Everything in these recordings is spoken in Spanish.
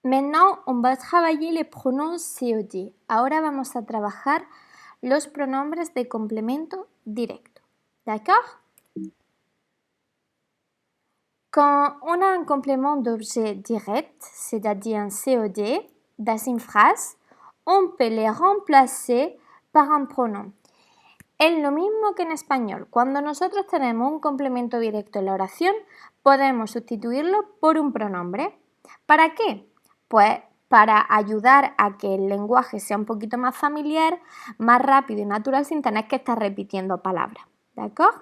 Maintenant, on va travailler les pronoms COD. Ahora vamos a trabajar los pronombres de complemento directo. D'accord? Quand on a un complément d'objet direct, c'est-à-dire un COD, dans une phrase, on peut les remplacer par un pronom. Es lo mismo que en español. Cuando nosotros tenemos un complemento directo en la oración, podemos sustituirlo por un pronombre. ¿Para qué? Pues para ayudar a que el lenguaje sea un poquito más familiar, más rápido y natural sin tener que estar repitiendo palabras. ¿D'accord?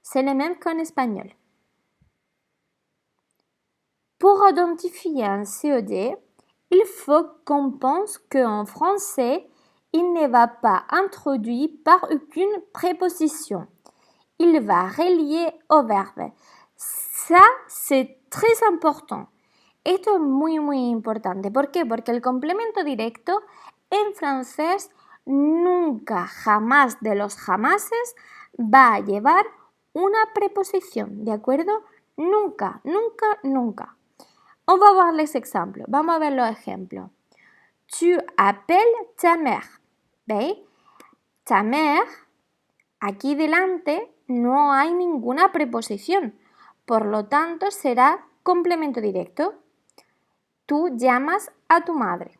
C'est le même qu'en espagnol. Pour identifier un COD, il faut qu'on pense qu'en français, il ne va pas introduit par aucune préposition. Il va relier au verbe. Ça, c'est très important. Esto es muy importante. ¿Por qué? Porque el complemento directo en francés nunca, jamás de los jamases va a llevar una preposición, ¿de acuerdo? Nunca, nunca, nunca. On va voir les exemples. Vamos a ver los ejemplos. Tu appelles ta mère. ¿Veis? Ta mère, aquí delante no hay ninguna preposición. Por lo tanto, será complemento directo. Tú llamas a tu madre.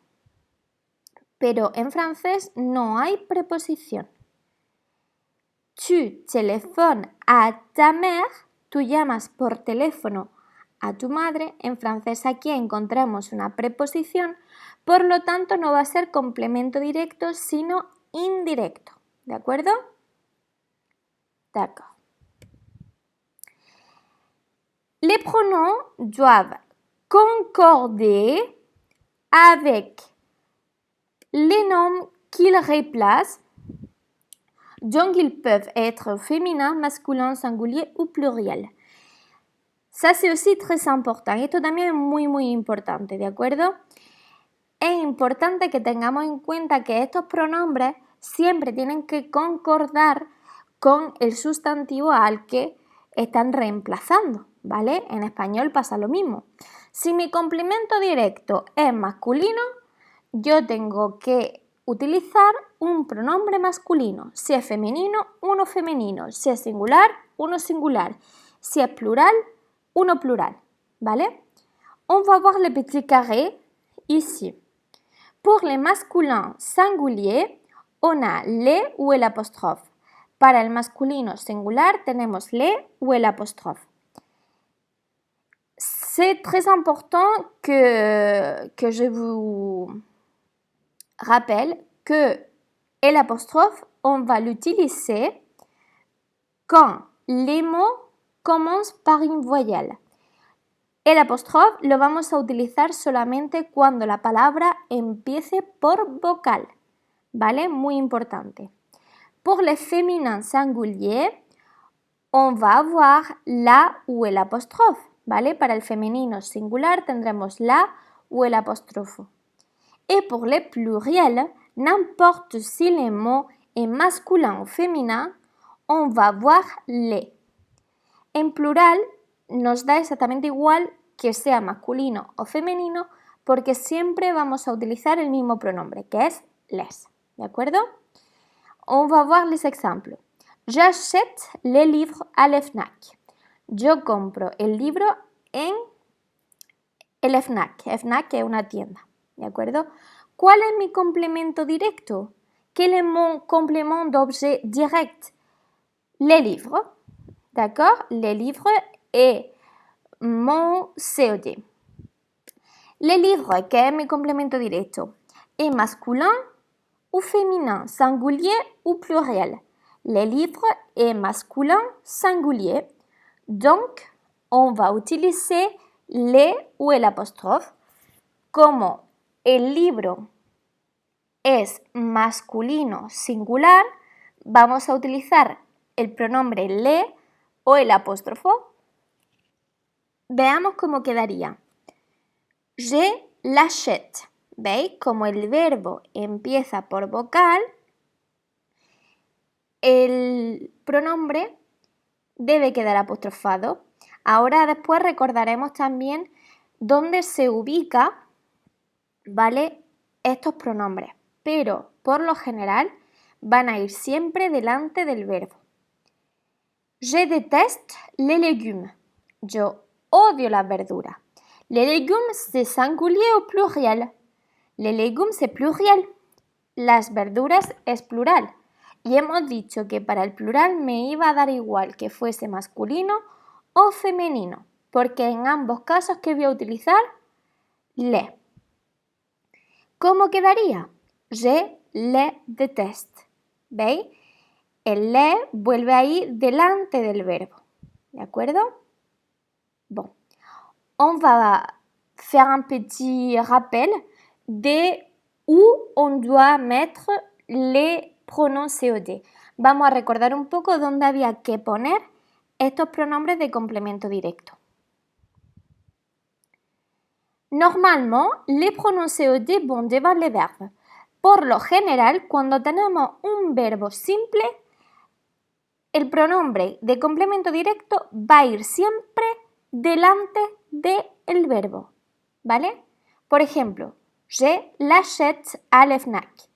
Pero en francés no hay preposición. Tu téléphones à ta mère. Tú llamas por teléfono a tu madre. En francés aquí encontramos una preposición, por lo tanto no va a ser complemento directo, sino indirecto. ¿De acuerdo? D'accord. Les pronoms doivent concorder avec les noms qu'ils remplacent. Donc, ils peuvent être féminins, masculins, singuliers ou pluriels. Ça, c'est aussi très important. Esto también es muy importante, ¿de acuerdo? Es importante que tengamos en cuenta que estos pronombres siempre tienen que concordar con el sustantivo al que están reemplazando, ¿vale? En español pasa lo mismo. Si mi complemento directo es masculino, yo tengo que utilizar un pronombre masculino. Si es femenino, uno femenino. Si es singular, uno singular. Si es plural, uno plural, ¿vale? On va voir le petit carré ici. Pour les masculins singuliers, on a le ou el apostrophe. Para el masculino singular, tenemos le ou el apostrophe. C'est très important que je vous rappelle que l'apostrophe, on va l'utiliser quand les mots commencent par une voyelle. El apostrophe lo vamos a utilizar solamente cuando la palabra empiece por vocal, ¿vale? Muy importante. Pour les féminins singuliers, on va avoir la ou el apostrophe, ¿vale? Para el femenino singular tendremos la ou el apostrophe. Et pour les pluriels, n'importe si le mot est masculin ou féminin, on va voir les. En plural, nos da exactamente igual que sea masculino o femenino porque siempre vamos a utilizar el mismo pronombre, que es les. ¿De acuerdo? On va voir les exemples. J'achète les livres à la FNAC. Yo compro el libro en el FNAC. FNAC es una tienda. ¿De acuerdo? ¿Cuál es mi complemento directo? Quel est mon complément d'objet direct? Les livres. D'accord? Les livres et mon COD. Les livres, que es mi complemento directo, est masculin ou féminin, singulier ou pluriel. Les livres est masculin, singulier. Donc, on va utiliser les ou el apostrophe. Como el libro es masculino singular, vamos a utilizar el pronombre le o el apóstrofo. Veamos cómo quedaría. Je l'achète. ¿Veis? Como el verbo empieza por vocal, el pronombre debe quedar apostrofado. Ahora después recordaremos también dónde se ubica ¿vale? Estos pronombres, pero por lo general van a ir siempre delante del verbo. Je déteste les légumes. Yo odio las verduras. Les légumes, c'est singulier au pluriel. Les légumes, c'est pluriel. Las verduras es plural. Y hemos dicho que para el plural me iba a dar igual que fuese masculino o femenino, porque en ambos casos que voy a utilizar les. ¿Cómo quedaría? Je les déteste. ¿Veis? El les vuelve a ir delante del verbo. ¿De acuerdo? Bon. On va faire un petit rappel de où on doit mettre les pronoms COD. Vamos a recordar un poco dónde había que poner estos pronombres de complemento directo. Normalement, les pronoms COD vont devant les verbes. Por lo general, cuando tenemos un verbo simple, el pronombre de complemento directo va a ir siempre delante del verbo, ¿vale? Por ejemplo, je l'achète à la FNAC.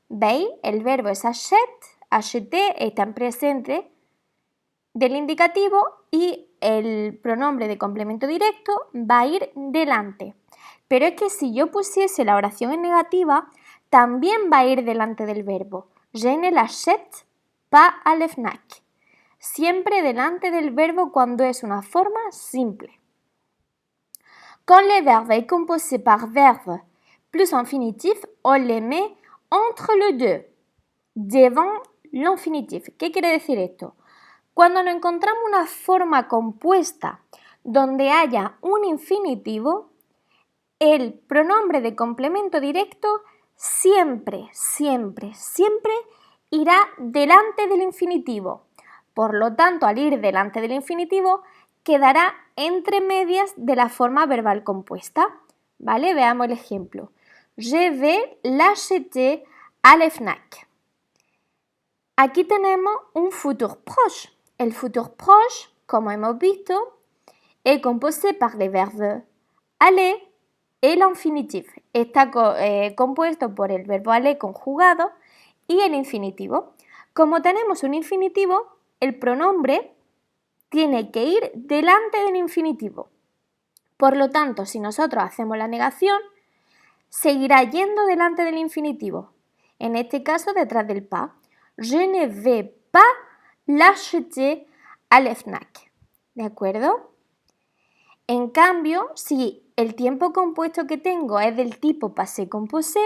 ¿Veis? El verbo es achète, acheter está en presente del indicativo y el pronombre de complemento directo va a ir delante. Pero es que si yo pusiese la oración en negativa, también va a ir delante del verbo. Je ne l'achète pas à la FNAC. Siempre delante del verbo cuando es una forma simple. Quand le verbe est composé par verbe plus infinitif, on les met entre les deux, devant l'infinitif. ¿Qué quiere decir esto? Cuando nos encontramos una forma compuesta donde haya un infinitivo, el pronombre de complemento directo siempre, siempre, siempre irá delante del infinitivo. Por lo tanto, al ir delante del infinitivo, quedará entre medias de la forma verbal compuesta. ¿Vale? Veamos el ejemplo. Je vais l'acheter à la FNAC. Aquí tenemos un futur proche. El futur proche, como hemos visto, est composé par les verbes aller et l'infinitif. Está compuesto por el verbo aller conjugado y el infinitivo. Como tenemos un infinitivo, el pronombre tiene que ir delante del infinitivo. Por lo tanto, si nosotros hacemos la negación, seguirá yendo delante del infinitivo. En este caso, detrás del pas. Je ne vais pas l'acheter à la FNAC. ¿De acuerdo? En cambio, si el tiempo compuesto que tengo es del tipo passé composé,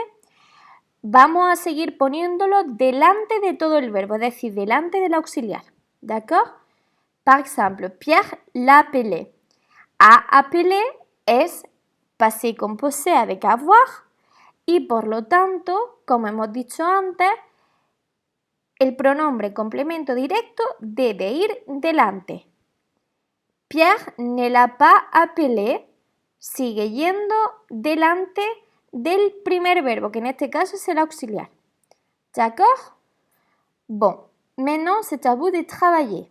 vamos a seguir poniéndolo delante de todo el verbo, es decir, delante del auxiliar. ¿D'accord? Par exemple, Pierre l'a appelé. A appeler es passé composé avec avoir y por lo tanto, como hemos dicho antes, el pronombre complemento directo debe ir delante. Pierre ne l'a pas appelé sigue yendo delante del primer verbo, que en este caso es el auxiliar. D'accord? Bon, maintenant c'est à vous de travailler.